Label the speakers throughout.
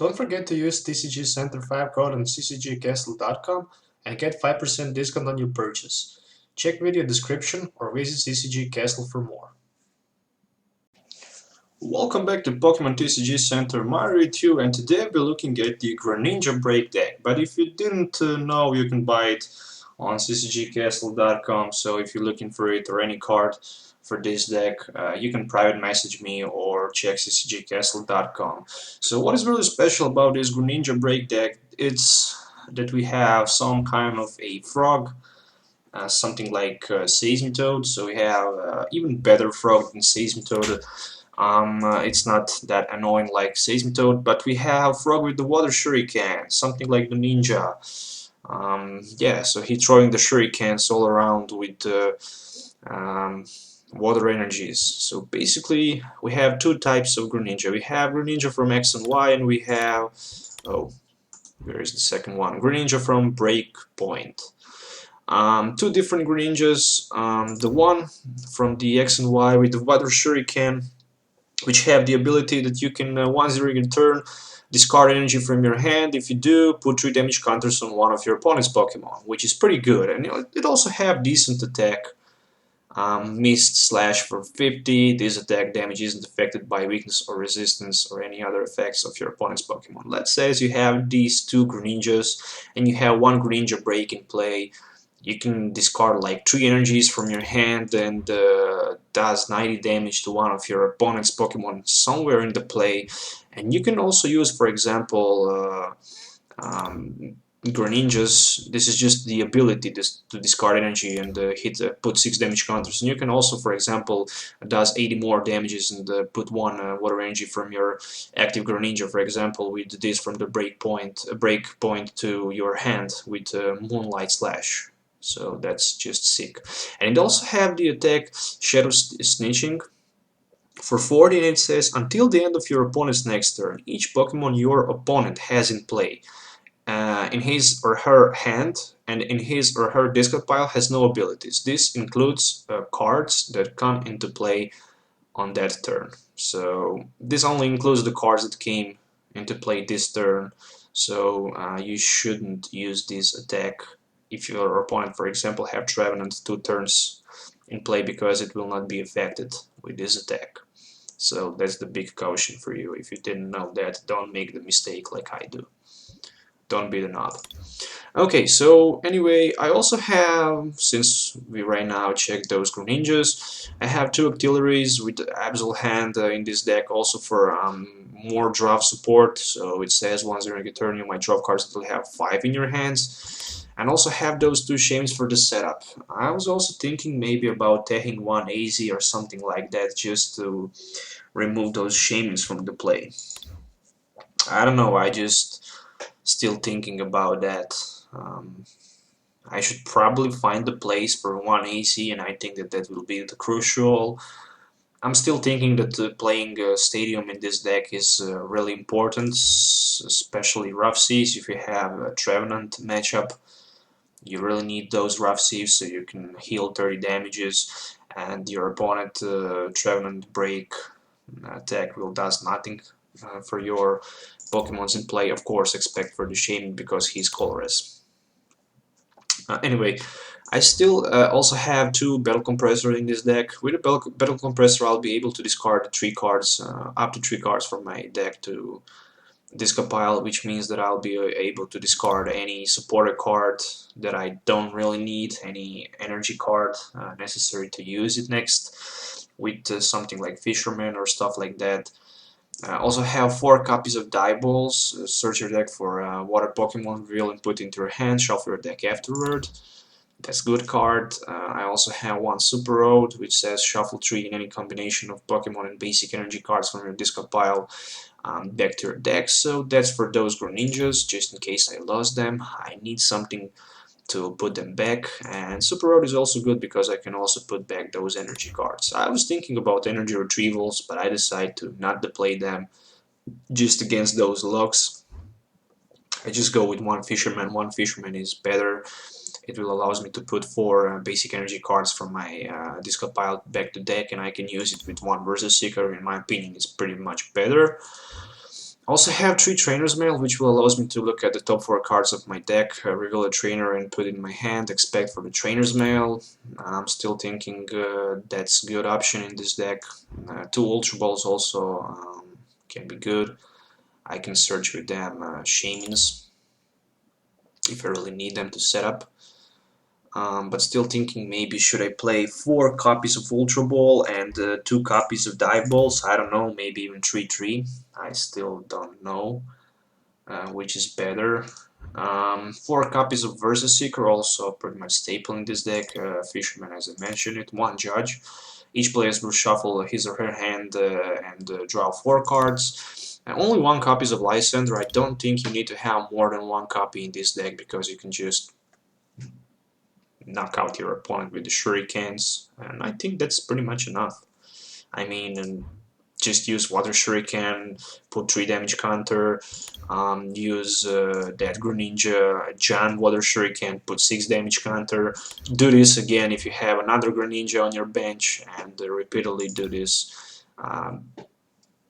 Speaker 1: Don't forget to use TCG Center 5 code on tcgcastle.com and get 5% discount on your purchase. Check video description or visit TCG Castle for more. Welcome back to Pokemon TCG Center Mario 2, and today we're looking at the Greninja Break deck. But if you didn't know, you can buy it on tcgcastle.com, so if you're looking for it or any card for this deck, you can private message me or check tcgcastle.com. So what is really special about this Greninja Break deck, it's that we have some kind of a frog, something like Seismitoad, so we have even better frog than Seismitoad. It's not that annoying like Seismitoad, but we have frog with the water shuriken, something like the ninja. Yeah, so he's throwing the shurikens all around with water energies. So basically, we have two types of Greninja. We have Greninja from X and Y, and we have, oh, where is the second one? Greninja from Breakpoint. Two different Greninjas. The one from the X and Y with the water shuriken, which have the ability that you can, once during your turn, discard energy from your hand. If you do, put 3 damage counters on one of your opponent's Pokemon, which is pretty good. And it also have decent attack. Mist Slash for 50. This attack damage isn't affected by weakness or resistance or any other effects of your opponent's Pokemon. Let's say you have these two Greninjas and you have one Greninja Break in play. You can discard like 3 energies from your hand and does 90 damage to one of your opponent's Pokemon somewhere in the play. And you can also use, for example, Greninjas. This is just the ability to discard energy and put 6 damage counters. And you can also, for example, does 80 more damages and put 1 water energy from your active Greninja, for example, with this from the breakpoint to your hand with Moonlight Slash. So that's just sick. And it also have the attack Shadow Snitching for 40, and it says until the end of your opponent's next turn, each Pokemon your opponent has in play in his or her hand and in his or her discard pile has no abilities. This includes cards that come into play on that turn. So this only includes the cards that came into play this turn. So you shouldn't use this attack if your opponent, for example, have Trevenant 2 turns in play, because it will not be affected with this attack. So that's the big caution for you. If you didn't know that, don't make the mistake like I do. Don't be the knob. Okay, so anyway, I also have, since we right now check those Greninjas, I have 2 Octilleries with Absol Hand in this deck, also for more draft support. So it says once during a turn you might draw cards that will have 5 in your hands. And also have those 2 Shames for the setup. I was also thinking maybe about taking 1 AZ or something like that, just to remove those Shames from the play. I don't know, I just still thinking about that. I should probably find the place for 1 AC, and I think that will be the crucial. I'm still thinking that playing Stadium in this deck is really important, especially Rough Seas. If you have a Trevenant matchup, you really need those Rough Seas so you can heal 30 damages, and your opponent Trevenant Break attack will does nothing for your Pokemons in play. Of course, except for the Shaymin, because he's colorless. Anyway, I still also have 2 Battle Compressor in this deck. With a Battle Compressor, I'll be able to discard 3 cards, up to 3 cards from my deck to discard pile, which means that I'll be able to discard any supporter card that I don't really need, any energy card necessary to use it next, with something like Fisherman or stuff like that. Also have 4 copies of Die Balls. Search your deck for water Pokemon, reveal and put into your hand, shuffle your deck afterward. That's good card. I also have 1 Super Road, which says shuffle 3 in any combination of Pokemon and basic energy cards from your discard pile back to your deck. So that's for those Greninjas, just in case I lost them. I need something to put them back, and Super Road is also good because I can also put back those energy cards. I was thinking about energy retrievals, but I decided to not play them just against those locks. I just go with 1 Fisherman. 1 Fisherman is better. It will allow me to put 4 basic energy cards from my discard pile back to deck, and I can use it with 1 Versus Seeker. In my opinion, it's pretty much better. Also have 3 Trainer's Mail, which will allows me to look at the top 4 cards of my deck, reveal a trainer and put it in my hand, expect for the Trainer's Mail. I'm still thinking that's a good option in this deck. 2 Ultra Balls also can be good. I can search with them Shamans if I really need them to set up. But still thinking maybe should I play 4 copies of Ultra Ball and 2 copies of Dive Balls? I don't know, maybe even 3-3. I still don't know which is better. 4 copies of Versus Seeker, also pretty much staple in this deck. Fisherman, as I mentioned it, 1 Judge. Each player will shuffle his or her hand and draw 4 cards. And only 1 copies of Lysander. I don't think you need to have more than 1 copy in this deck because you can just knock out your opponent with the shurikens, and I think that's pretty much enough. I mean, just use Water Shuriken, put 3 damage counter, use that Greninja Giant Water Shuriken, put 6 damage counter. Do this again if you have another Greninja on your bench, and repeatedly do this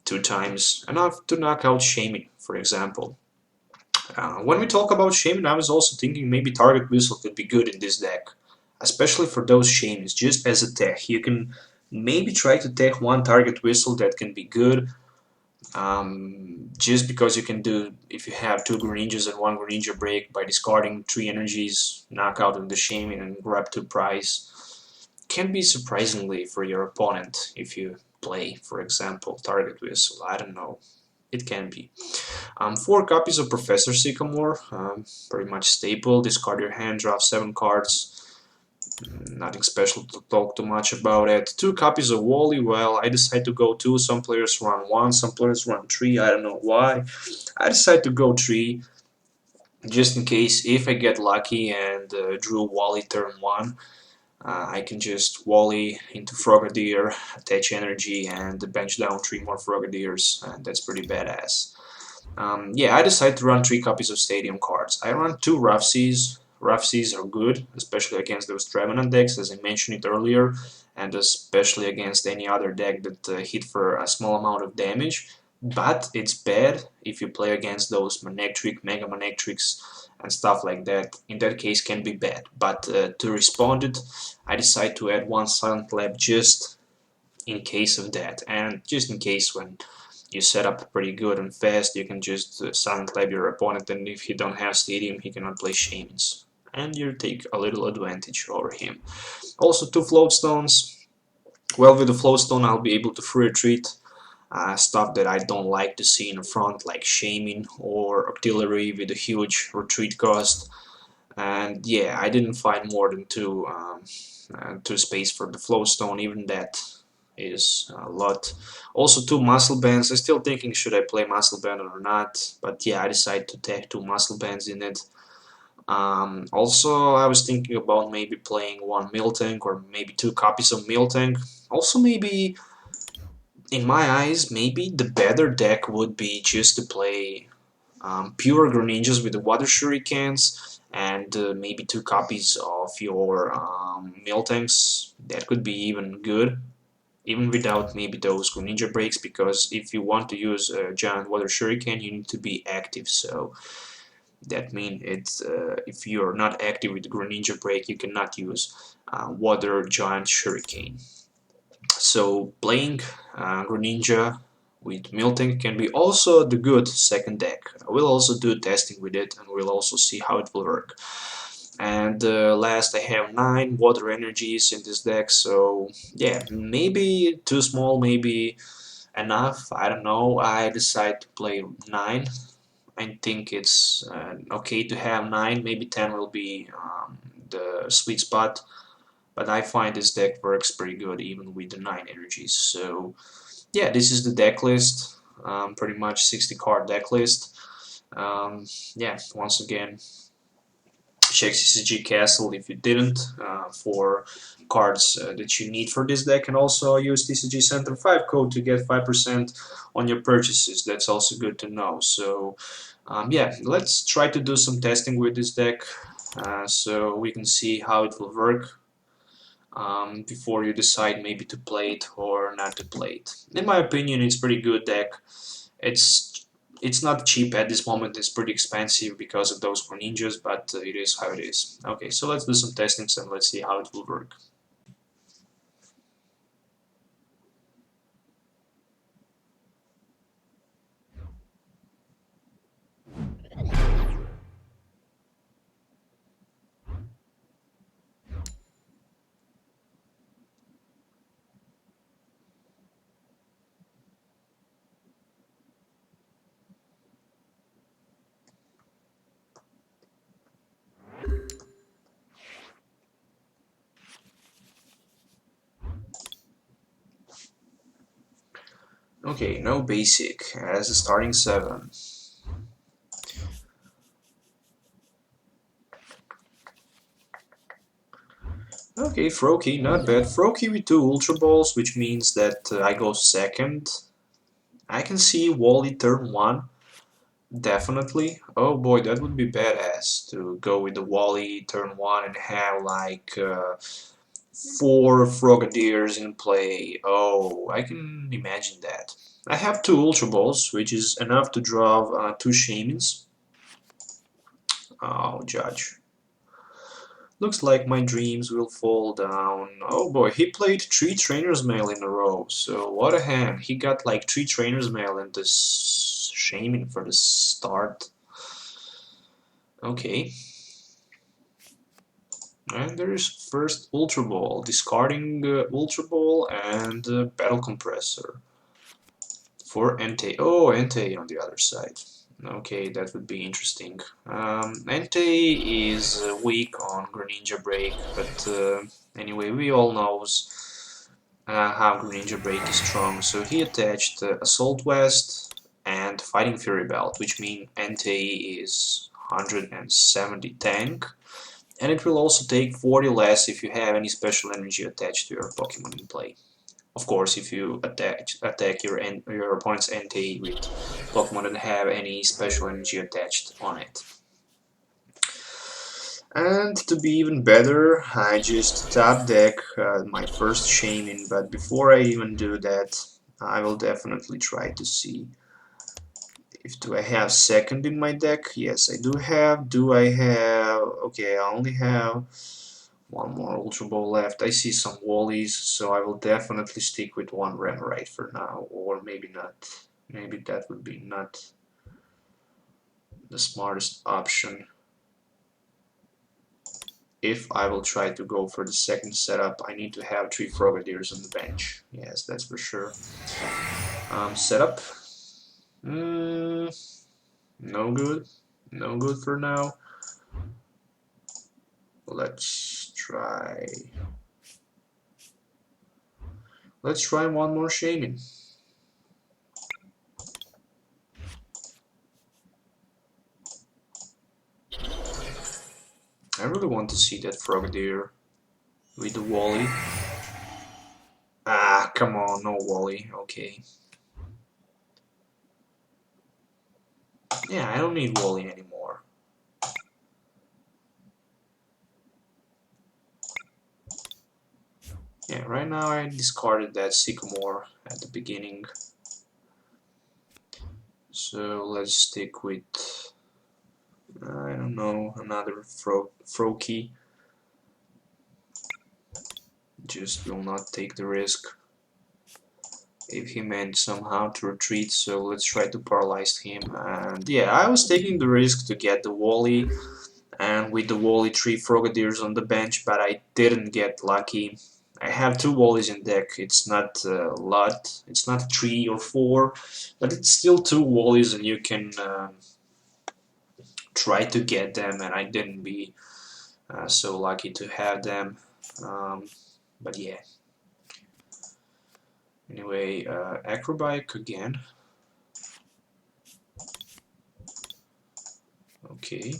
Speaker 1: 2 times, enough to knock out Shaman, for example. When we talk about Shaman, I was also thinking maybe Target Whistle could be good in this deck, especially for those Shamans, just as a tech. You can maybe try to tech 1 Target Whistle that can be good, just because you can do, if you have 2 Greninjas and 1 Greninja break, by discarding 3 energies, knock out the Shaman and grab 2 prize. Can be surprisingly for your opponent if you play, for example, Target Whistle. I don't know. It can be. 4 copies of Professor Sycamore, pretty much staple. Discard your hand, draw 7 cards. Nothing special to talk too much about it. 2 copies of Wally, well, I decide to go 2. Some players run 1, some players run 3, I don't know why. I decide to go 3, just in case if I get lucky and drew Wally turn 1. I can just Wally into Frogadier, attach energy, and bench down 3 more Frogadiers, and that's pretty badass. Yeah, I decided to run 3 copies of Stadium cards. I run 2 Rough Seas. Rough Seas are good, especially against those Trevenant decks, as I mentioned it earlier, and especially against any other deck that hit for a small amount of damage. But it's bad if you play against those Manectric, Mega Manectrics, and stuff like that. In that case, can be bad. But to respond it, I decide to add 1 Silent Lab just in case of that, and just in case when you set up pretty good and fast, you can just Silent Lab your opponent, and if he don't have Stadium, he cannot play Shamans, and you take a little advantage over him. Also 2 Float Stones. Well, with the Float Stone, I'll be able to free retreat stuff that I don't like to see in the front, like Shaman or Artillery with a huge retreat cost. And yeah, I didn't find more than 2 space for the Float Stone, even that is a lot. Also 2 Muscle Bands. I'm still thinking should I play Muscle Band or not, but yeah, I decided to take 2 Muscle Bands in it. Also, I was thinking about maybe playing 1 Miltank or maybe 2 copies of Miltank. Also, maybe, in my eyes, maybe the better deck would be just to play pure Greninjas with the Water Shurikens and maybe 2 copies of your Miltanks. That could be even good, even without maybe those Greninja breaks, because if you want to use a giant Water Shuriken, you need to be active. So that means it's if you're not active with the Greninja break, you cannot use Water Giant Shuriken. So playing Greninja with Miltank can be also the good second deck. We'll also do testing with it, and we'll also see how it will work. And last, I have 9 water energies in this deck, so yeah, maybe too small, maybe enough, I don't know. I decide to play 9. I think it's okay to have 9, maybe 10 will be the sweet spot, but I find this deck works pretty good even with the 9 energies. So yeah, this is the deck list, pretty much 60 card deck list. Yeah, once again, check TCG Castle if you didn't for cards that you need for this deck, and also use TCG Center 5 code to get 5% on your purchases. That's also good to know. So yeah, let's try to do some testing with this deck so we can see how it will work before you decide maybe to play it or not to play it. In my opinion, it's pretty good deck. It's It's not cheap at this moment, it's pretty expensive because of those Greninjas, but it is how it is. Okay, so let's do some testings and let's see how it will work. Okay, no basic, as a starting 7. Okay, Froakie, not bad. Froakie with 2 Ultra Balls, which means that I go second. I can see Wally turn 1, definitely. Oh boy, that would be badass to go with the Wally turn 1 and have like 4 Frogadiers in play. Oh, I can imagine that. I have 2 Ultra Balls, which is enough to draw 2 Shamans. Oh, Judge. Looks like my dreams will fall down. Oh boy, he played 3 Trainer's Mail in a row, so what a hand. He got like 3 Trainer's Mail and this Shaman for the start. Okay. And there is first Ultra Ball, discarding Ultra Ball and Battle Compressor for Entei. Oh, Entei on the other side. Okay, that would be interesting. Entei is weak on Greninja Break, but anyway, we all knows how Greninja Break is strong. So he attached Assault Vest and Fighting Fury Belt, which means Entei is 170 tank. And it will also take 40 less if you have any special energy attached to your Pokemon in play. Of course, if you attack your opponent's Entei with Pokemon that have any special energy attached on it. And to be even better, I just top deck my first Shaman, but before I even do that, I will definitely try to see do I have second in my deck? Yes, I do have. Do I have... Okay, I only have one more Ultra Ball left. I see some Wallies, so I will definitely stick with one Remoraid for now, or maybe not. Maybe that would be not the smartest option. If I will try to go for the second setup, I need to have 3 Frogadiers on the bench. Yes, that's for sure. Setup. No good. No good for now. Let's try one more Shaman. I really want to see that Frogadier with the Wally. Ah, come on, no Wally. Okay. Yeah, I don't need Wally anymore. Yeah, right now I discarded that Sycamore at the beginning. So let's stick with, I don't know, another Froakie. Just will not take the risk if he managed somehow to retreat, so let's try to paralyze him. And yeah, I was taking the risk to get the Wally, and with the Wally 3 Frogadiers on the bench, but I didn't get lucky. I have 2 Wallies in deck. It's not a lot, it's not 3 or 4, but it's still 2 Wallies and you can try to get them, and I didn't be so lucky to have them. But yeah. Anyway, Acrobike again. Okay.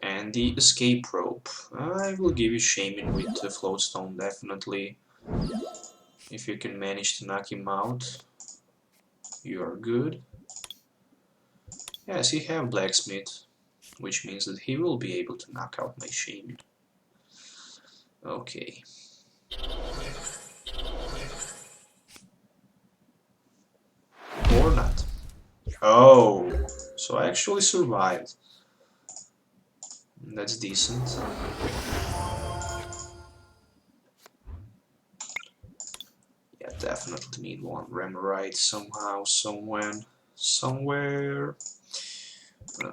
Speaker 1: And the Escape Rope. I will give you Shaman with the Floatstone, definitely. If you can manage to knock him out, you are good. Yes, he have Blacksmith, which means that he will be able to knock out my Shaman. Okay. Or not. Oh, So I actually survived. That's decent. Yeah, definitely need one Remoraid somehow, somewhere.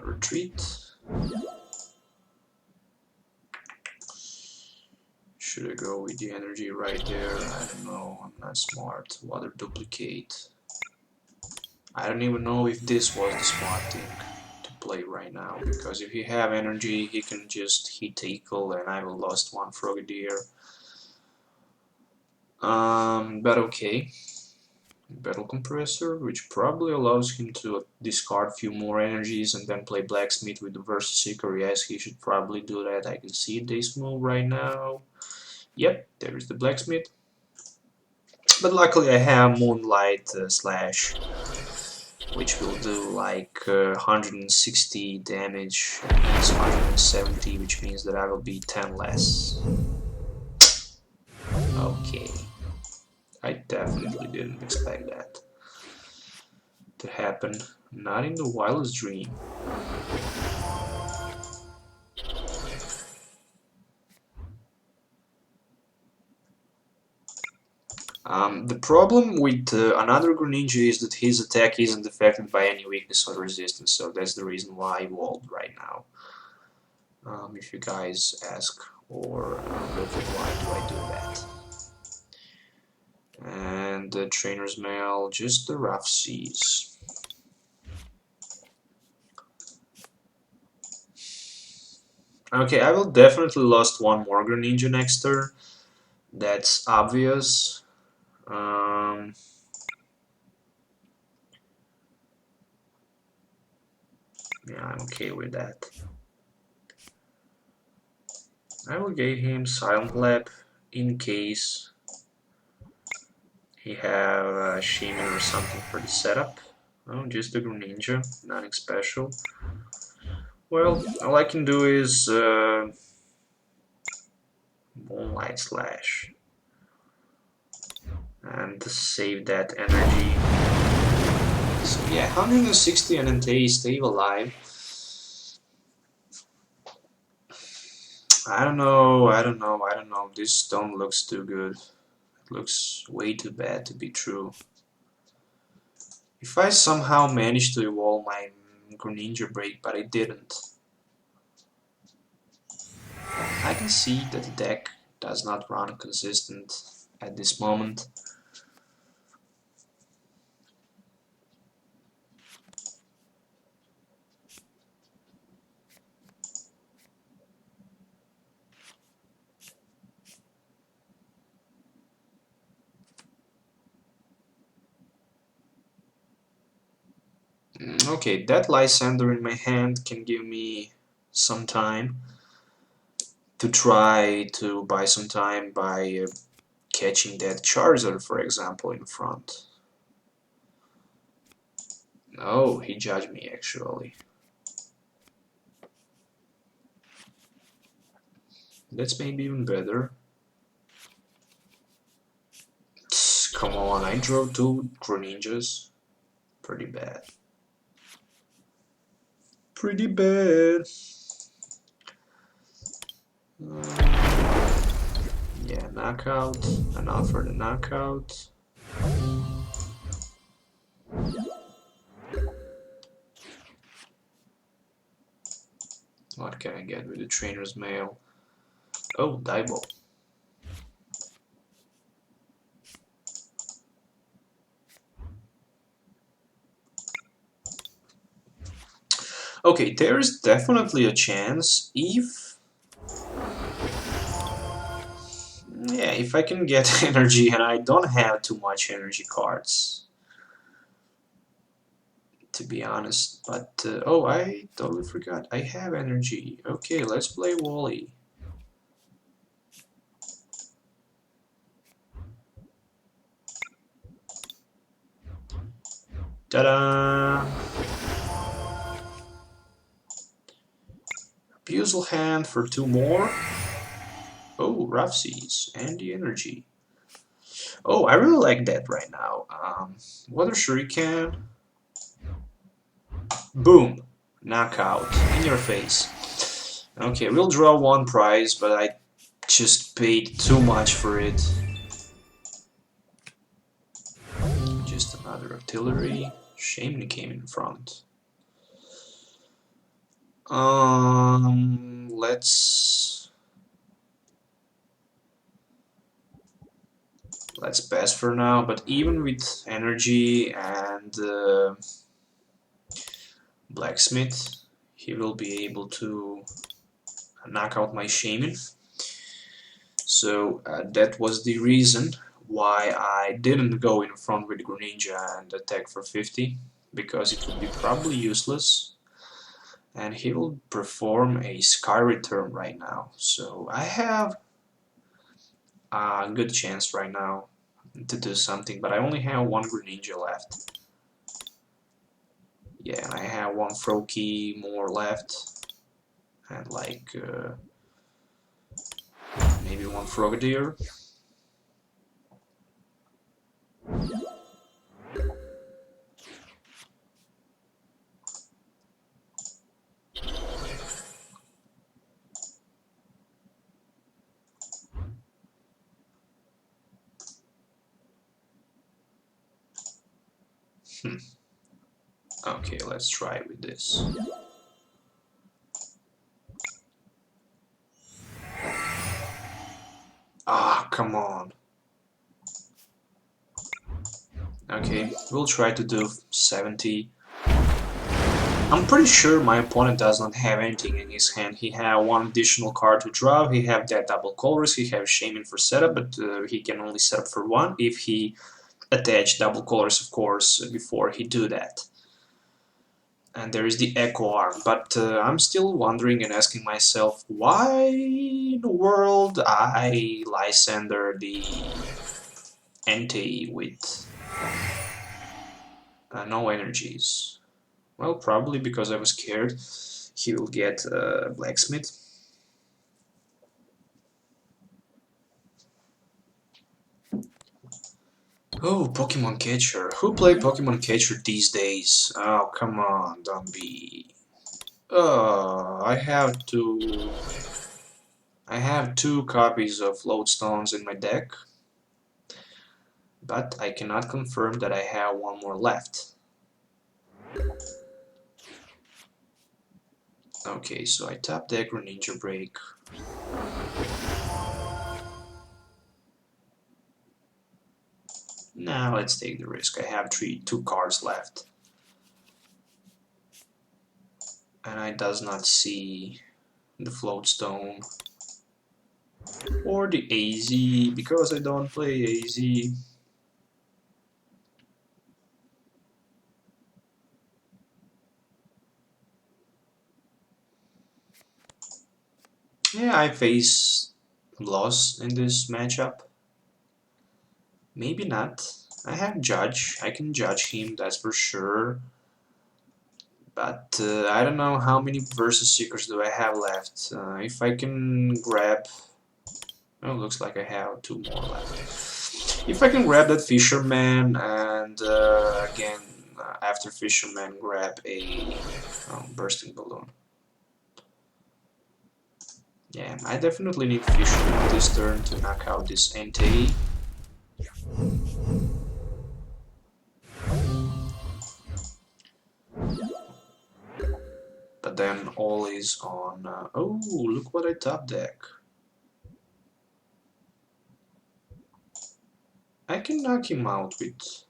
Speaker 1: Retreat. Should I go with the energy right there? I don't know, I'm not smart. Water duplicate. I don't even know if this was the smart thing to play right now, because if he have energy, he can just hit tackle and I will lost one Frogadier. But okay. Battle Compressor, which probably allows him to discard a few more energies and then play Blacksmith with the Versus Seeker. Yes, he should probably do that. I can see this move right now. Yep, there is the Blacksmith. But luckily I have Moonlight Slash, which will do like 160 damage, and it's 170, which means that I will be 10 less. Okay. I definitely didn't expect that to happen. Not in the wildest dream. The problem with another Greninja is that his attack isn't affected by any weakness or resistance, so that's the reason why I evolved right now. If you guys ask or look at why do I do that. And the Trainer's Mail, just the Rough Seas. Okay, I will definitely lost one more Greninja next turn. That's obvious. Yeah, I'm okay with that. I will give him Silent Lab in case he have a Shimmy or something for the setup. Oh, just a Greninja, nothing special. Well, all I can do is Moonlight Slash and save that energy. So yeah, 160 and then stay alive. I don't know. This stone looks too good. It looks way too bad to be true. If I somehow managed to evolve my Greninja break, but I didn't, I can see that the deck does not run consistent at this moment. Okay, that Lysander in my hand can give me some time to try to buy some time by catching that Charizard, for example, in front. Oh, he judged me actually. That's maybe even better. Come on, I drew two Greninjas. Pretty bad. Pretty bad. Yeah, knockout. Enough for the knockout. What can I get with the Trainer's Mail? Oh, Daibo. Okay, there is definitely a chance if... Yeah, if I can get energy and I don't have too much energy cards. To be honest, but... oh, I totally forgot. I have energy. Okay, let's play Wally. Ta-da! Abusal hand for 2 more. Oh, Rough Seas and the energy. Oh, I really like that right now. Water Shuriken. Boom! Knockout. In your face. Okay, we'll draw one prize, but I just paid too much for it. Just another artillery. Shaman came in front. Let's pass for now. But even with energy and blacksmith, he will be able to knock out my shaman. So that was the reason why I didn't go in front with Greninja and attack for 50, because it would be probably useless. And he will perform a Sky Return right now. So I have a good chance right now to do something, but I only have one Greninja left. Yeah, and I have one Froakie more left, and like maybe one Frogadier. Okay, let's try with this. Ah, come on. Okay, we'll try to do 70. I'm pretty sure my opponent does not have anything in his hand. He had one additional card to draw, he have that double colors, he have Shaman for setup, but he can only set up for one if he attach double colors, of course, before he do that. And there is the Echo Arm, but I'm still wondering and asking myself, why in the world I Lysander the Entei with no energies? Well, probably because I was scared he will get Blacksmith. Oh, Pokemon Catcher. Who play Pokemon Catcher these days? Oh, come on, don't be... I have to... I have 2 copies of Lodestones in my deck, but I cannot confirm that I have one more left. Okay, so I tap deck Greninja Break. Now let's take the risk. I have 2 cards left. And I does not see the Floatstone or the AZ, because I don't play AZ. Yeah, I face loss in this matchup. Maybe not. I have Judge. I can judge him, that's for sure. But I don't know how many Versus Seekers do I have left. If I can grab... Oh, looks like I have 2 more left. If I can grab that Fisherman and again, after Fisherman, grab a Bursting Balloon. Yeah, I definitely need Fisherman this turn to knock out this Entei. But then all is on... oh, look what I top deck. I can knock him out with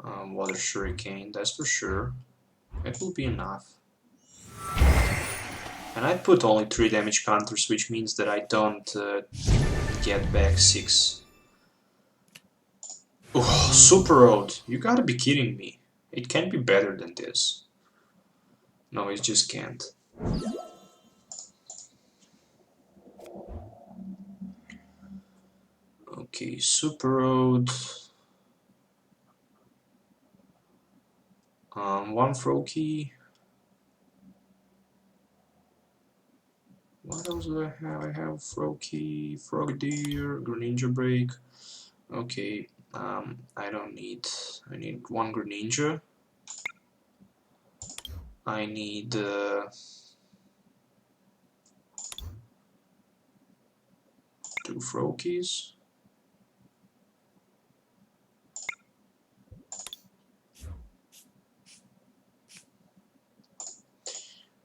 Speaker 1: Water Shuriken, that's for sure. It will be enough. And I put only 3 damage counters, which means that I don't get back 6. Oh, Super Road! You gotta be kidding me. It can't be better than this. No, it just can't. Okay, Super Road. 1 Froakie. What else do I have? I have Froakie, Frogadier, Greninja Break. Okay, I don't need... I need 1 Greninja. I need 2 Froakies.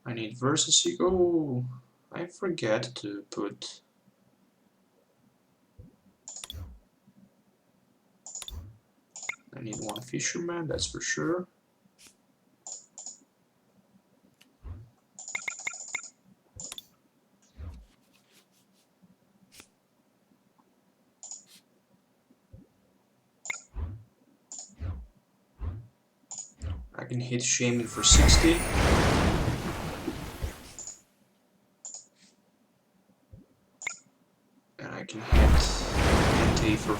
Speaker 1: I need Versus. Oh, I forget to put. I need 1 Fisherman, that's for sure. I can hit Shaman for 60. And I can hit Ante for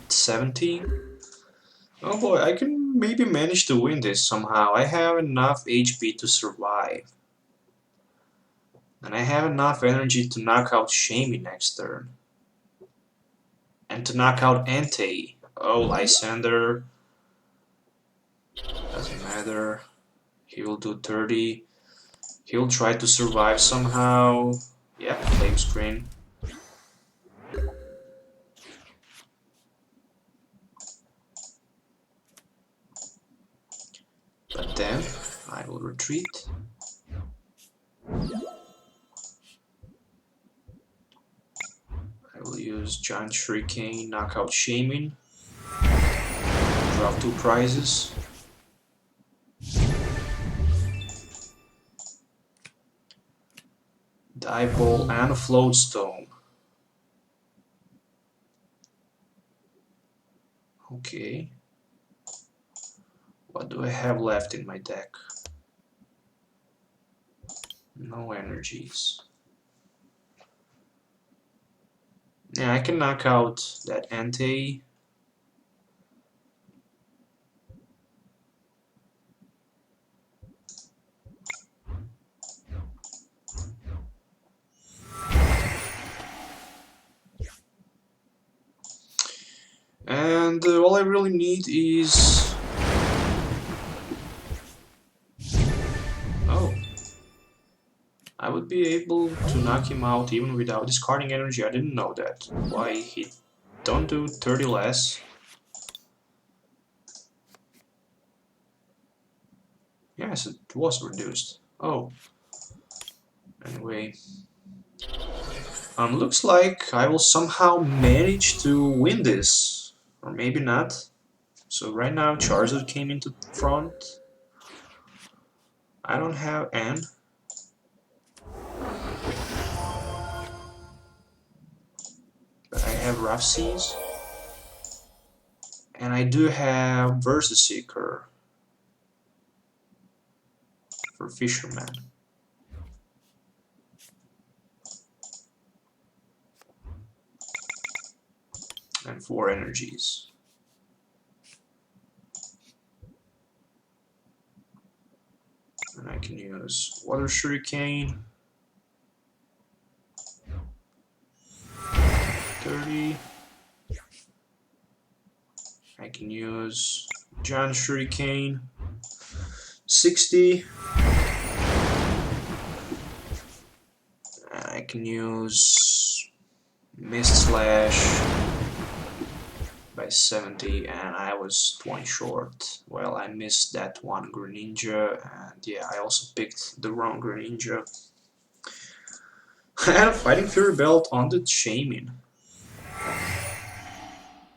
Speaker 1: 17. Oh boy, I can maybe manage to win this somehow. I have enough HP to survive. And I have enough energy to knock out Shaman next turn. And to knock out Ante. Oh, Lysander. Doesn't matter. He will do 30. He'll try to survive somehow. Yeah, Flame Screen. But then I will retreat. I will use Giant Shuriken, knock out Shaman. Drop 2 prizes. Dive Ball and a Floatstone. Okay. What do I have left in my deck? No energies. Yeah, I can knock out that Ante. And all I really need is... Oh. I would be able to knock him out even without discarding energy. I didn't know that. Why he don't do 30 less? Yes, it was reduced. Oh. Anyway. Looks like I will somehow manage to win this. Or maybe not. So right now Charizard came into front. I don't have N. But I have Rough Seas. And I do have Versus Seeker for Fisherman. And 4 energies. And I can use Water Shuriken. 30. I can use Giant Shuriken. 60. And I can use Mist Slash by 70, and I was 20 short. Well, I missed that one Greninja, and yeah, I also picked the wrong Greninja. I had a Fighting Fury Belt on the Shaman.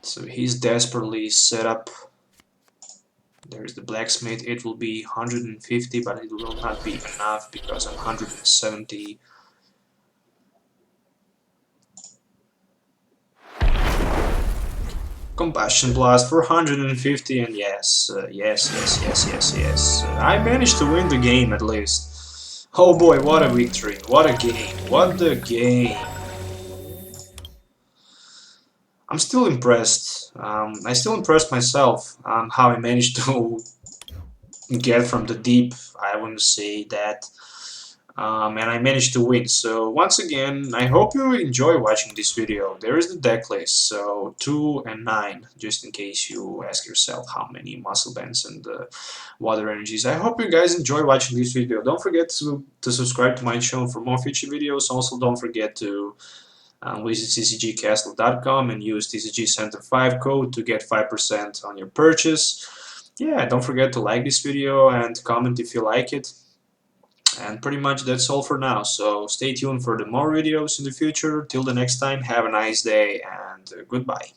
Speaker 1: So he's desperately set up. There's the Blacksmith. It will be 150, but it will not be enough because I'm 170. Combustion Blast for 150, and yes. I managed to win the game at least. Oh boy, what a victory, what a game, what a game. I'm still impressed. I still impressed myself on how I managed to get from the deep. I wouldn't say that and I managed to win. So once again, I hope you enjoy watching this video. There is the deck list, so 2 and 9, just in case you ask yourself how many muscle bands and water energies. I hope you guys enjoy watching this video. Don't forget to subscribe to my channel for more future videos. Also, don't forget to visit tcgcastle.com and use TCG Center 5 code to get 5% on your purchase. Yeah, don't forget to like this video and comment if you like it. And pretty much that's all for now. So stay tuned for the more videos in the future. Till the next time, have a nice day and goodbye.